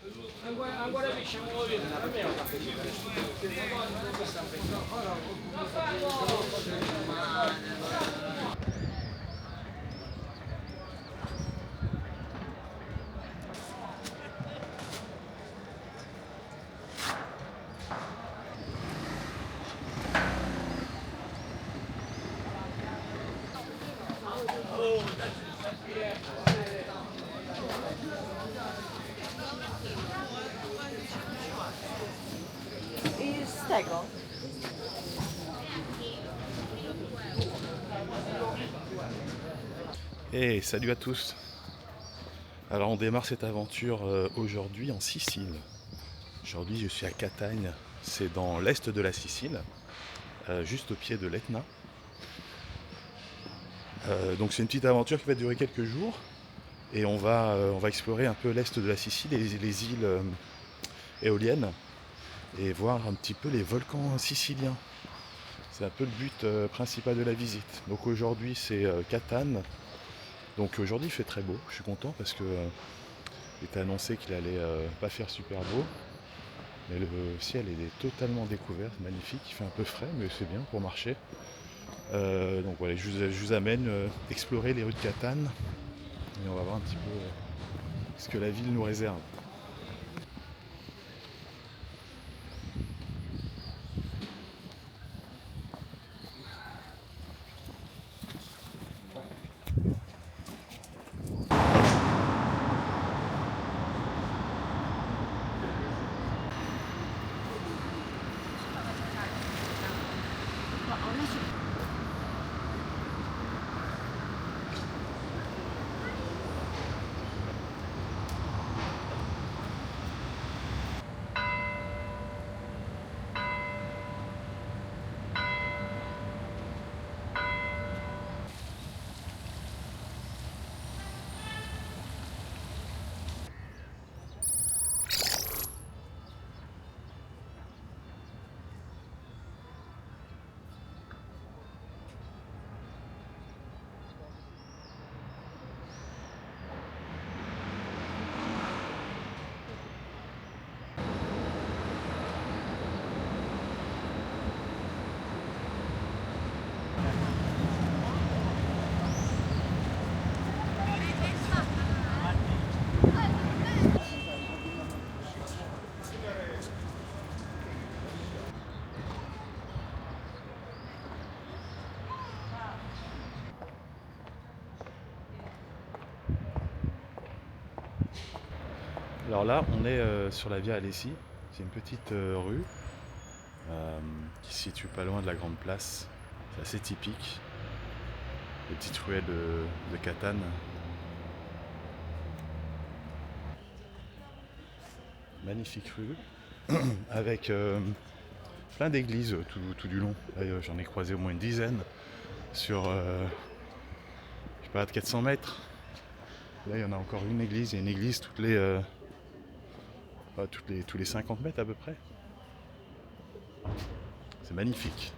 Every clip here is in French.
I z tego. Hey, salut à tous. Alors on démarre cette aventure aujourd'hui en Sicile. Aujourd'hui je suis à Catagne, c'est dans l'est de la Sicile, juste au pied de l'Etna. Donc c'est une petite aventure qui va durer quelques jours et on va explorer un peu l'est de la Sicile et les îles éoliennes et voir un petit peu les volcans siciliens. C'est un peu le but principal de la visite. Donc aujourd'hui c'est Catane. Donc aujourd'hui il fait très beau, je suis content parce que il était annoncé qu'il allait pas faire super beau. Mais le ciel est totalement découvert, c'est magnifique, il fait un peu frais mais c'est bien pour marcher. Donc voilà, je vous amène explorer les rues de Catane et on va voir un petit peu ce que la ville nous réserve. Alors là, on est sur la Via Alessi, c'est une petite rue qui se situe pas loin de la grande place. C'est assez typique, les petites ruelles de Catane. Magnifique rue, avec plein d'églises tout du long. Là, j'en ai croisé au moins une dizaine sur je sais pas, 400 mètres. Là, il y en a encore une église, il y a une église tous les 50 mètres à peu près. C'est magnifique.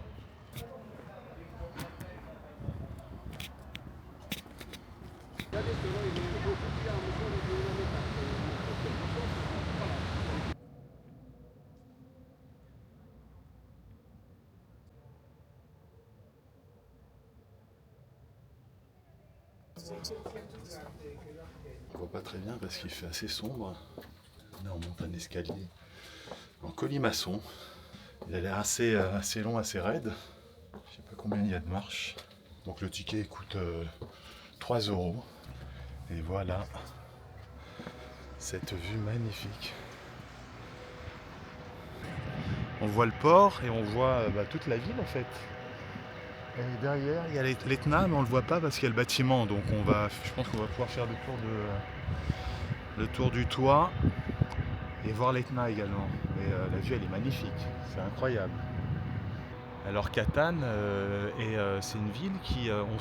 On voit pas très bien parce qu'il fait assez sombre. Là, on monte un escalier en colimaçon. Il a l'air assez long, assez raide. Je sais pas combien il y a de marches. Donc le ticket coûte 3 €. Et voilà cette vue magnifique. On voit le port et on voit toute la ville en fait. Et derrière il y a l'Etna mais on le voit pas parce qu'il y a le bâtiment. Donc je pense qu'on va pouvoir faire le tour du toit et voir l'Etna également. Et la vue elle est magnifique, c'est incroyable. Alors Catane, c'est une ville qui, on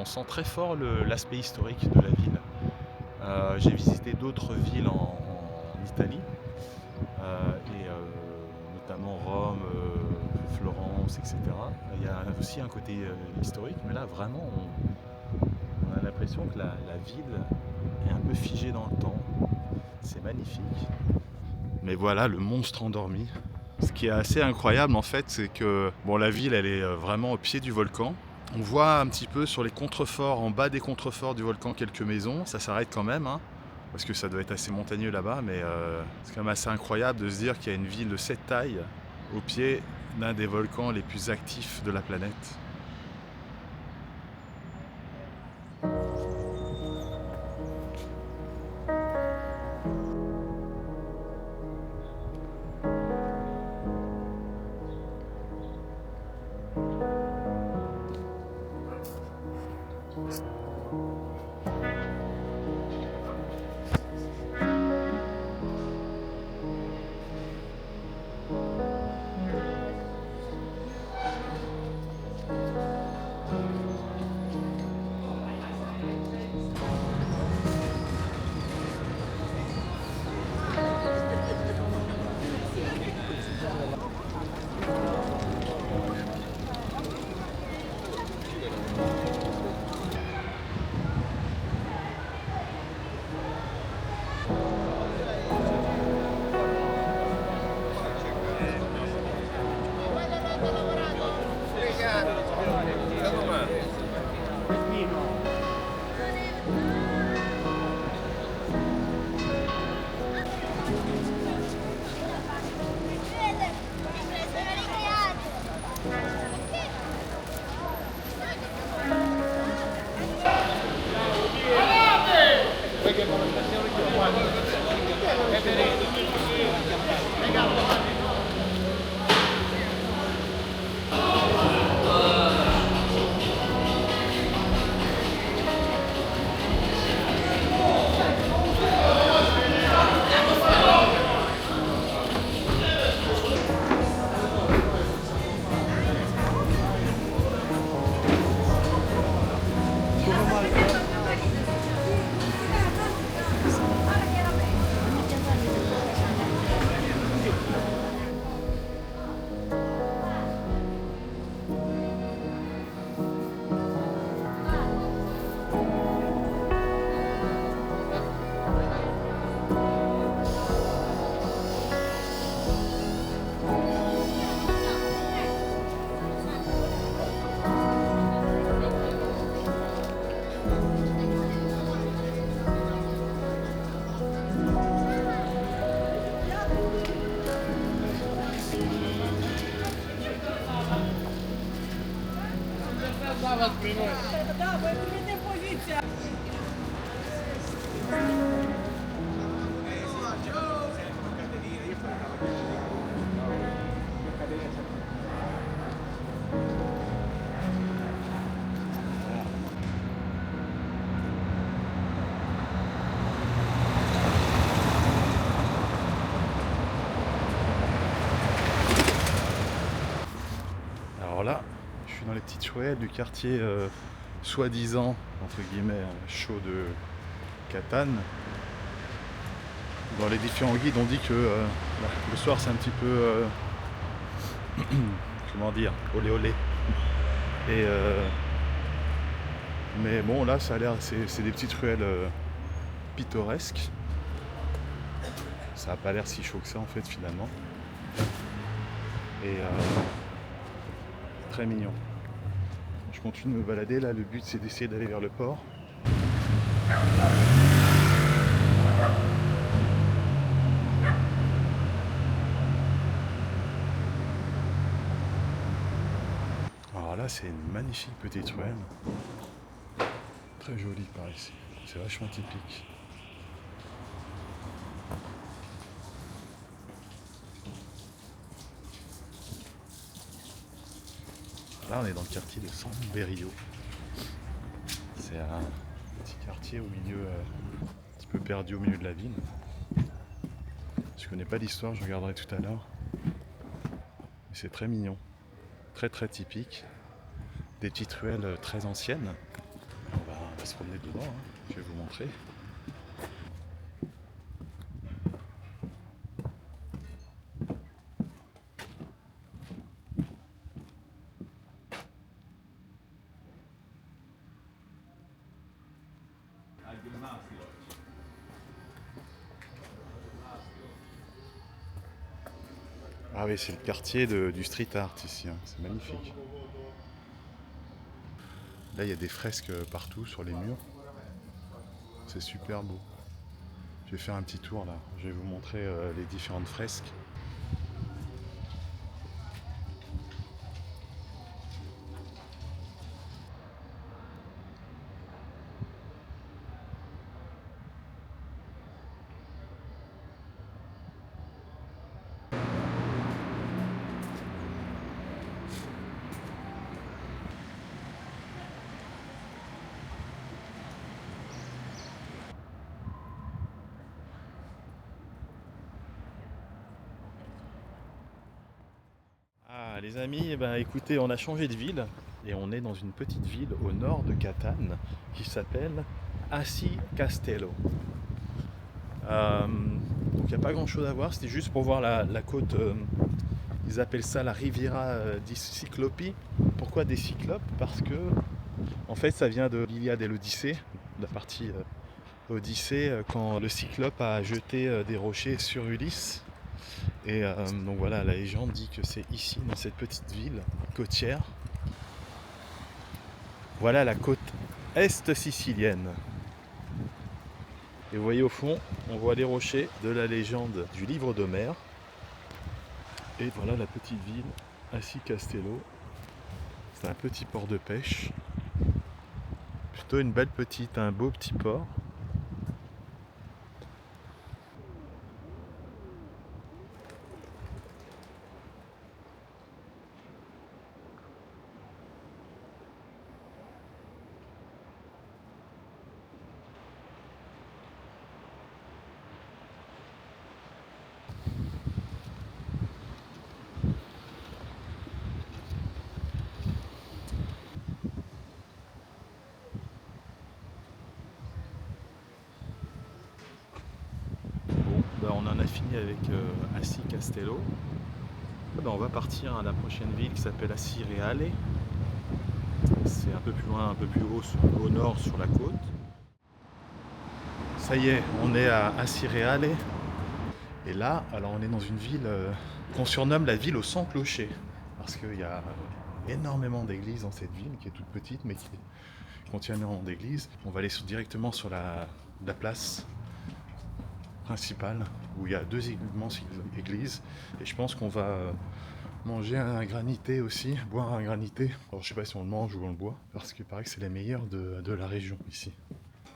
sent très fort l'aspect historique de la ville. J'ai visité d'autres villes en Italie, notamment Rome, Florence, etc. Il y a aussi un côté historique, mais là vraiment on a l'impression que la ville est un peu figée dans le temps. C'est magnifique. Mais voilà le monstre endormi. Ce qui est assez incroyable en fait, c'est que bon, la ville elle est vraiment au pied du volcan. On voit un petit peu sur les contreforts, en bas des contreforts du volcan, quelques maisons. Ça s'arrête quand même, hein, parce que ça doit être assez montagneux là-bas. Mais c'est quand même assez incroyable de se dire qu'il y a une ville de cette taille au pied d'un des volcans les plus actifs de la planète. Да, виправляйте позиція. Alors là, je suis dans les petites ruelles du quartier soi-disant, entre guillemets, chaud de Catane. Dans les différents guides, on dit que le soir c'est un petit peu, comment dire, olé olé. Et, mais bon, là, ça a l'air, c'est des petites ruelles pittoresques. Ça n'a pas l'air si chaud que ça en fait finalement. Et très mignon. Je continue de me balader, là le but c'est d'essayer d'aller vers le port. Alors là c'est une magnifique petite ruelle. Très jolie par ici. C'est vachement typique. Là on est dans le quartier de San Berrio. C'est un petit quartier au milieu, un petit peu perdu au milieu de la ville. Je connais pas l'histoire, je regarderai tout à l'heure. Mais c'est très mignon, très très typique. Des petites ruelles très anciennes. On va se promener dedans, hein. Je vais vous montrer. Ah oui, c'est le quartier du street art ici, hein. C'est magnifique. Là, il y a des fresques partout sur les murs. C'est super beau. Je vais faire un petit tour là. Je vais vous montrer les différentes fresques. Ah les amis, eh ben, écoutez, on a changé de ville et on est dans une petite ville au nord de Catane qui s'appelle Assi Castello. Donc il n'y a pas grand chose à voir, c'était juste pour voir la côte, ils appellent ça la Riviera di Ciclopi. Pourquoi des cyclopes? Parce que en fait ça vient de l'Iliade et l'Odyssée, la partie Odyssée, quand le cyclope a jeté des rochers sur Ulysse. Et donc voilà, la légende dit que c'est ici, dans cette petite ville côtière. Voilà la côte est sicilienne. Et vous voyez au fond, on voit les rochers de la légende du livre d'Homère. Et voilà la petite ville, Assi Castello. C'est un petit port de pêche. Plutôt une belle petite, un beau petit port. Bon, ben on en a fini avec Assi Castello. Ben on va partir à la prochaine ville qui s'appelle Assi Reale. C'est un peu plus loin, un peu plus haut, au nord sur la côte. Ça y est, on est à Assi Reale. Et là, alors on est dans une ville qu'on surnomme la ville aux 100 clochers. Parce qu'il y a énormément d'églises dans cette ville, qui est toute petite, mais qui contient énormément d'églises. On va aller directement sur la place principale, où il y a deux immenses églises. Et je pense qu'on va manger un granité aussi, boire un granité. Alors je sais pas si on le mange ou on le boit, parce qu'il paraît que c'est les meilleurs de la région ici.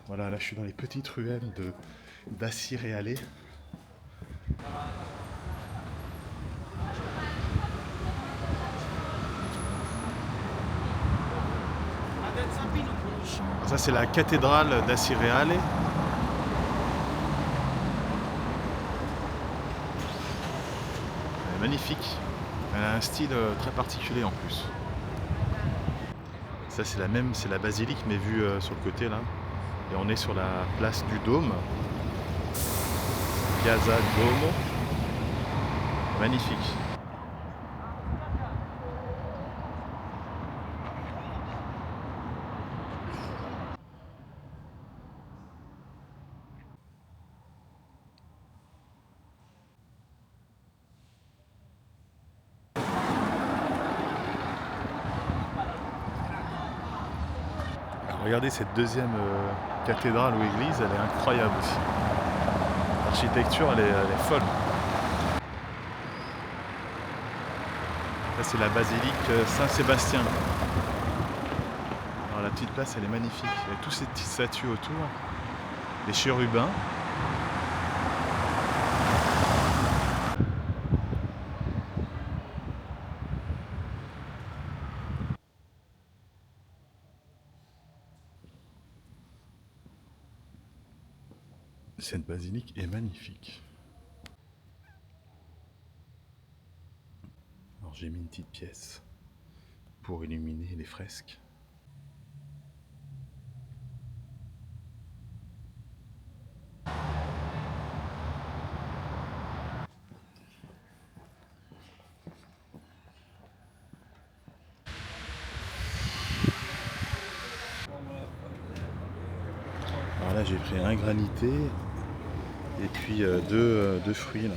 Voilà, là je suis dans les petites ruelles d'Assi Reale. Ça c'est la cathédrale d'Assi Reale. Elle est magnifique. Elle a un style très particulier en plus. Ça c'est la basilique mais vue sur le côté là. Et on est sur la place du Dôme. Piazza Duomo. Magnifique. Regardez cette deuxième cathédrale ou église, elle est incroyable aussi. L'architecture, elle est folle. Là, c'est la basilique Saint-Sébastien. Alors, la petite place, elle est magnifique. Il y a tous ces petites statues autour, les chérubins. Cette basilique est magnifique. Alors j'ai mis une petite pièce pour illuminer les fresques. Alors là j'ai pris un granité et puis deux fruits là.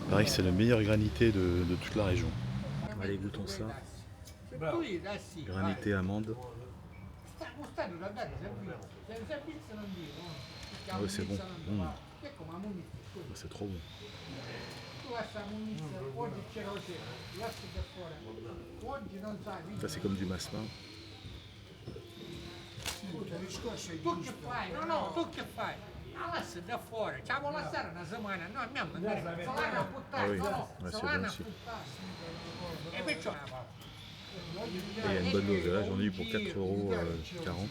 Il paraît que c'est le meilleur granité de toute la région. Allez, goûtons ça. Granité amande. Ah ouais, c'est bon. C'est trop bon. Ça, c'est comme du massemin. Tu che fai? No, tu che fai? La lascia da fuori, ci avevo lasciare una settimana, noi abbiamo mandato, se l'hanno a Ah puttare, oui, no, ouais, se c'est bon l'hanno a aussi. puttare. E perciò... Et il y a une bonne dose. Là, j'en ai eu pour 4,40 €.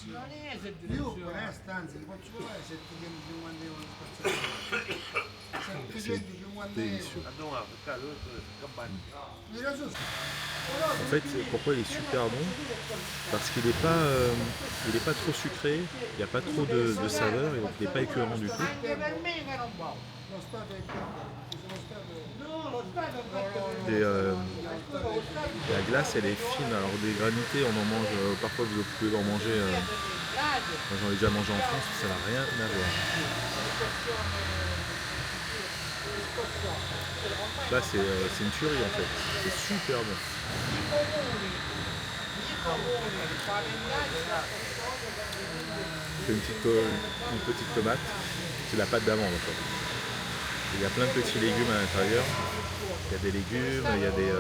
Non è Io esaggerazione. per stanza li faccio provare 750 euro spazzatura. 750 Délicieux. euro. En fait, pourquoi il est super bon? Parce qu'il n'est pas trop sucré, il n'y a pas trop de saveur, et donc il n'est pas écœurant du tout. Anche per me che non va. Lo Stato è ci sono stato. No, lo Stato ha fatto... Et la glace, elle est fine. Alors des granités, on en mange, parfois vous pouvez en manger, moi j'en ai déjà mangé en France, ça n'a rien à voir. Là c'est une tuerie en fait, c'est super bon. C'est une petite tomate, c'est la pâte d'amande en fait. Il y a plein de petits légumes à l'intérieur. Il y a des légumes, il y a des...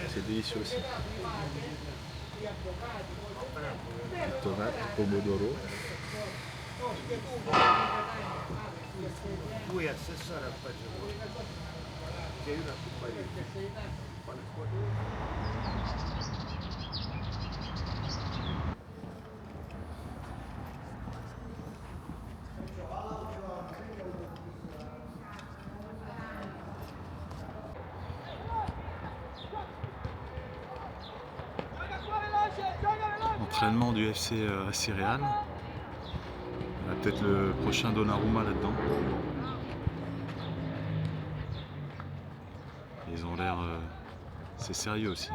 c'est délicieux aussi. Tomate, pomodoro. Entraînement du FC Céréales. Il y a peut-être le prochain Donnarumma là-dedans. Ils ont l'air... c'est sérieux aussi.